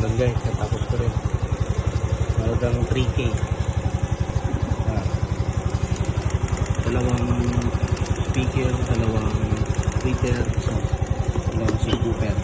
lang guys, natapos ko rin. Halagang 3K. Dalawang speaker, dalawang tweeter, dalawang subwoofer.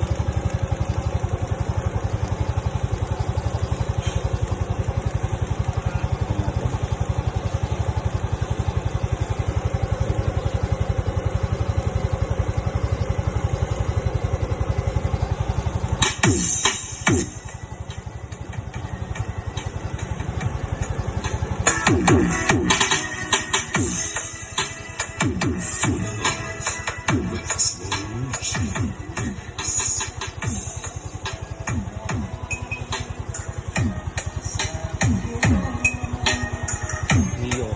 MiO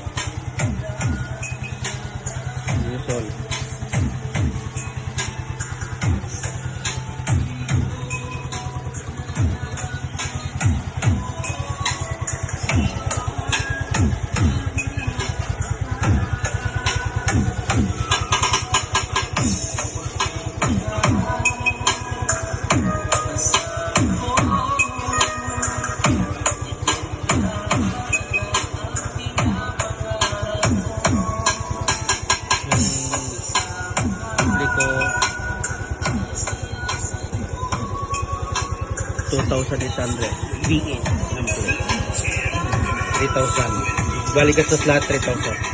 Sol. Ko 2,800 VA 3,000 bali gastos lahat 3,000.